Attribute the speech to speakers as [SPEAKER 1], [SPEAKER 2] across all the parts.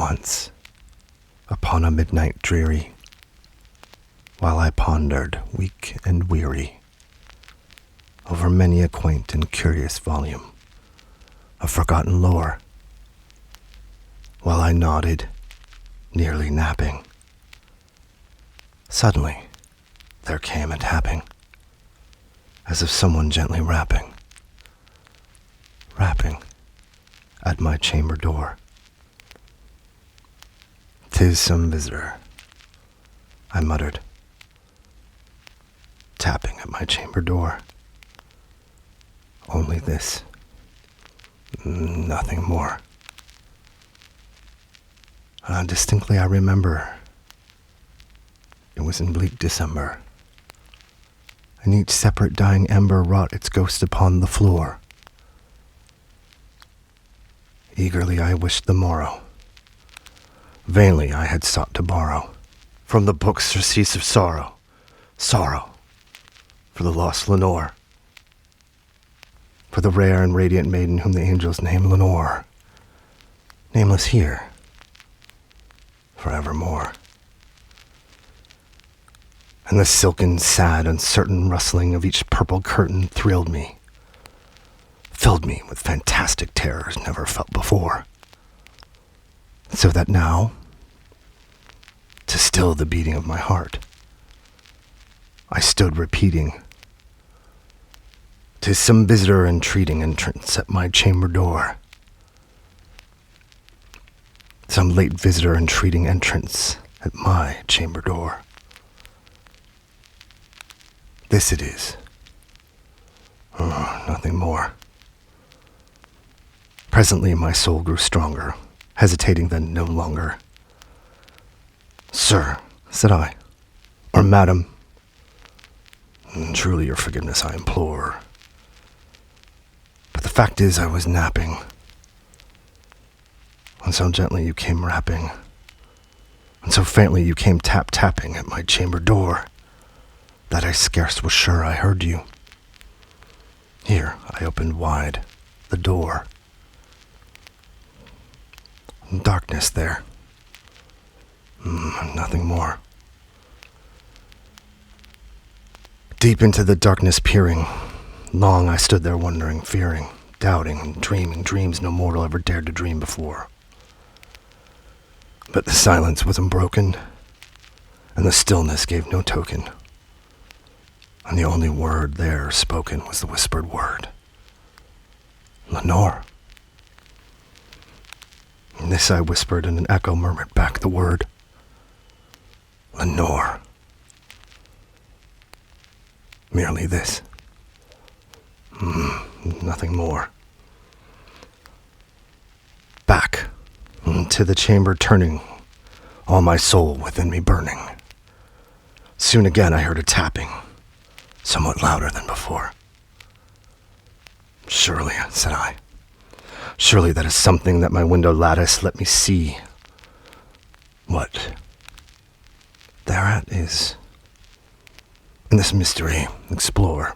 [SPEAKER 1] Once, upon a midnight dreary, while I pondered, weak and weary, over many a quaint and curious volume of forgotten lore, while I nodded, nearly napping, suddenly there came a tapping, as of someone gently rapping at my chamber door. "'Tis some visitor," I muttered, tapping at my chamber door. Only this, nothing more. Distinctly I remember, it was in bleak December, and each separate dying ember wrought its ghost upon the floor. Eagerly I wished the morrow. Vainly I had sought to borrow from the book's surcease of sorrow for the lost Lenore, for the rare and radiant maiden whom the angels name Lenore, nameless here, forevermore. And the silken, sad, uncertain rustling of each purple curtain thrilled me, filled me with fantastic terrors never felt before. So that now, to still the beating of my heart, I stood repeating, "'Tis some visitor entreating entrance at my chamber door. Some late visitor entreating entrance at my chamber door. This it is. Nothing more." Presently my soul grew stronger, hesitating then no longer. "Sir," said I, "or madam, truly your forgiveness I implore. But the fact is I was napping, and so gently you came rapping, and so faintly you came tapping at my chamber door, that I scarce was sure I heard you. Here I opened wide the door. Darkness there. Nothing more. Deep into the darkness peering, long I stood there wondering, fearing, doubting, and dreaming dreams no mortal ever dared to dream before. But the silence was unbroken, and the stillness gave no token, and the only word there spoken was the whispered word, "Lenore." And this I whispered, and an echo murmured back the word, "Lenore." Merely this. Nothing more. Back to the chamber turning, all my soul within me burning. Soon again I heard a tapping, somewhat louder than before. "Surely," said I, "surely that is something that my window lattice let me see. What thereat is. In this mystery explore.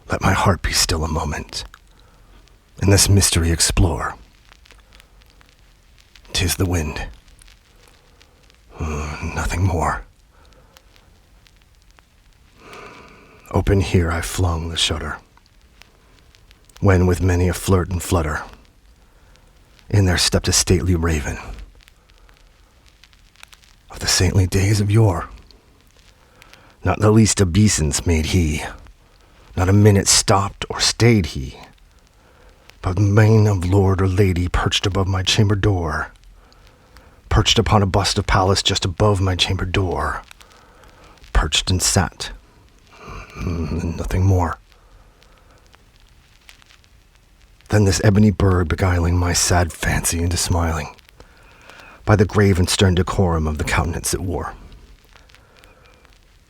[SPEAKER 1] Let my heart be still a moment. In this mystery explore. 'Tis the wind. Nothing more. Open here I flung the shutter, when with many a flirt and flutter, in there stepped a stately raven, of the saintly days of yore. Not the least obeisance made he, not a minute stopped or stayed he, but the mien of lord or lady perched above my chamber door, perched upon a bust of Pallas just above my chamber door, perched and sat, nothing more. Then this ebony bird beguiling my sad fancy into smiling, by the grave and stern decorum of the countenance it wore.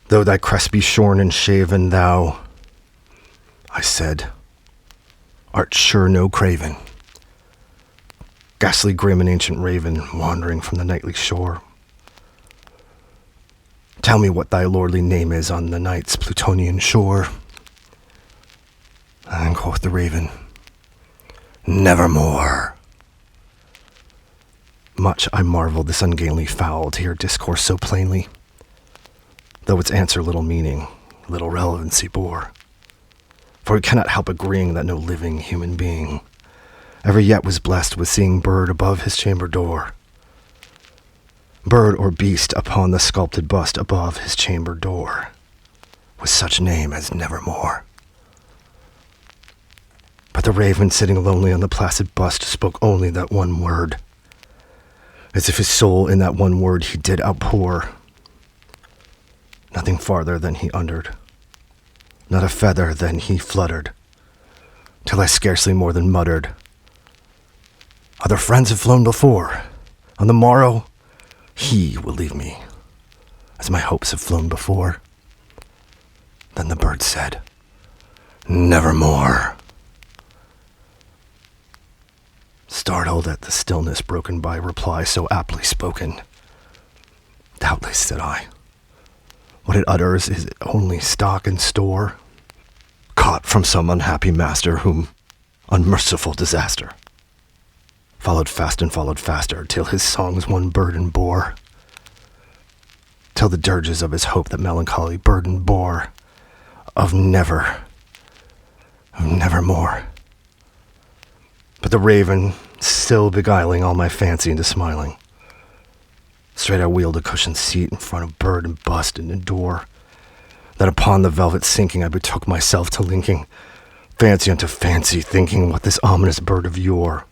[SPEAKER 1] "Though thy crest be shorn and shaven, thou," I said, "art sure no craven, ghastly grim and ancient raven, wandering from the nightly shore. Tell me what thy lordly name is on the night's Plutonian shore." And quoth the raven, nevermore. Much I marvel this ungainly fowl to hear discourse so plainly, though its answer little meaning, little relevancy bore. For we cannot help agreeing that no living human being ever yet was blessed with seeing bird above his chamber door. Bird or beast upon the sculpted bust above his chamber door, with such name as nevermore. But the raven sitting lonely on the placid bust spoke only that one word, as if his soul in that one word he did outpour. Nothing farther than he uttered, not a feather than he fluttered, till I scarcely more than muttered, other friends have flown before. On the morrow, he will leave me, as my hopes have flown before. Then the bird said, nevermore. Startled at the stillness broken by reply so aptly spoken, doubtless, said I, what it utters is only stock and store, caught from some unhappy master whom unmerciful disaster followed fast and followed faster, till his songs one burden bore, till the dirges of his hope that melancholy burden bore, of nevermore. But the raven, still beguiling all my fancy into smiling, straight I wheeled a cushioned seat in front of bird and bust and a door, that upon the velvet sinking I betook myself to linking fancy unto fancy, thinking what this ominous bird of yore,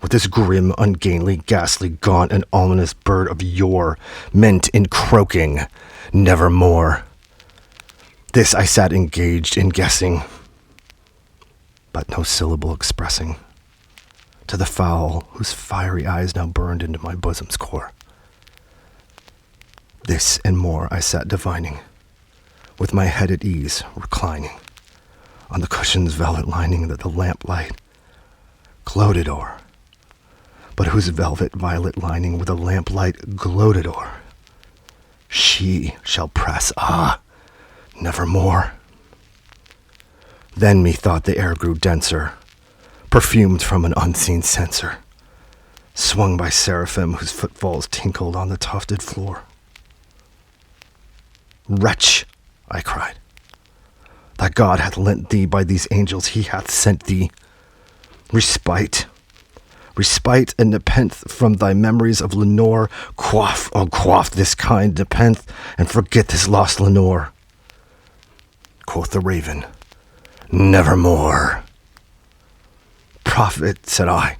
[SPEAKER 1] what this grim, ungainly, ghastly, gaunt, and ominous bird of yore meant in croaking nevermore. This I sat engaged in guessing, but no syllable expressing to the fowl whose fiery eyes now burned into my bosom's core. This and more I sat divining, with my head at ease, reclining on the cushion's velvet lining that the lamplight gloated o'er, but whose velvet violet lining with a lamplight gloated o'er. She shall press, nevermore. Then methought the air grew denser, perfumed from an unseen censer, swung by seraphim whose footfalls tinkled on the tufted floor. Wretch, I cried, that God hath lent thee by these angels he hath sent thee respite and nepenthe from thy memories of Lenore. Quaff, oh quaff this kind nepenthe, and forget this lost Lenore. Quoth the raven, nevermore. Prophet, said I,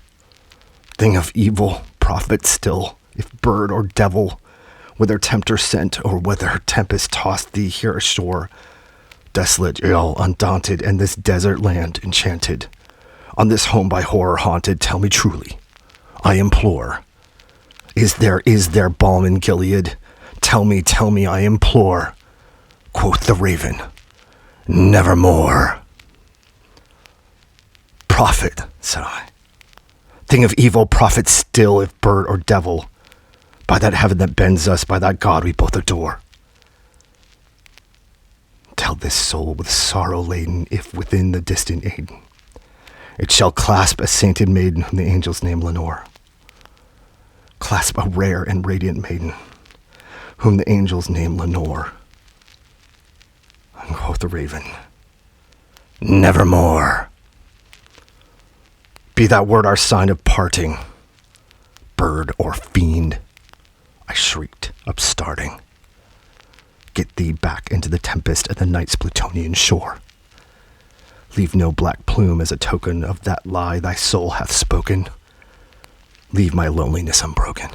[SPEAKER 1] thing of evil, prophet still, if bird or devil, whether tempter sent or whether tempest tossed thee here ashore, desolate, ill, undaunted, and this desert land enchanted, on this home by horror haunted, tell me truly, I implore, is there balm in Gilead? Tell me, I implore. Quoth the raven, nevermore. Prophet, said I, thing of evil, prophet still, if bird or devil, by that heaven that bends us, by that God we both adore. Tell this soul with sorrow laden, if within the distant Aden, it shall clasp a sainted maiden whom the angels name Lenore. Clasp a rare and radiant maiden whom the angels name Lenore. And quoth the raven, nevermore. Be that word our sign of parting, bird or fiend, I shrieked, upstarting. Get thee back into the tempest at the night's Plutonian shore. Leave no black plume as a token of that lie thy soul hath spoken. Leave my loneliness unbroken.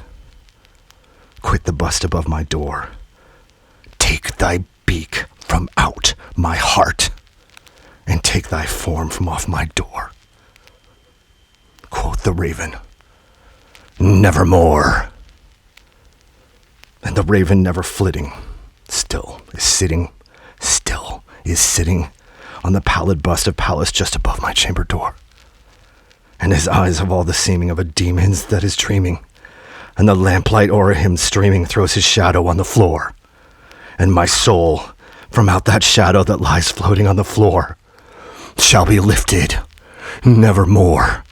[SPEAKER 1] Quit the bust above my door. Take thy beak from out my heart, and take thy form from off my door. Quoth the raven, nevermore. And the raven, never flitting, still is sitting on the pallid bust of Pallas just above my chamber door. And his eyes have all the seeming of a demon's that is dreaming, and the lamplight o'er him streaming throws his shadow on the floor. And my soul, from out that shadow that lies floating on the floor, shall be lifted nevermore.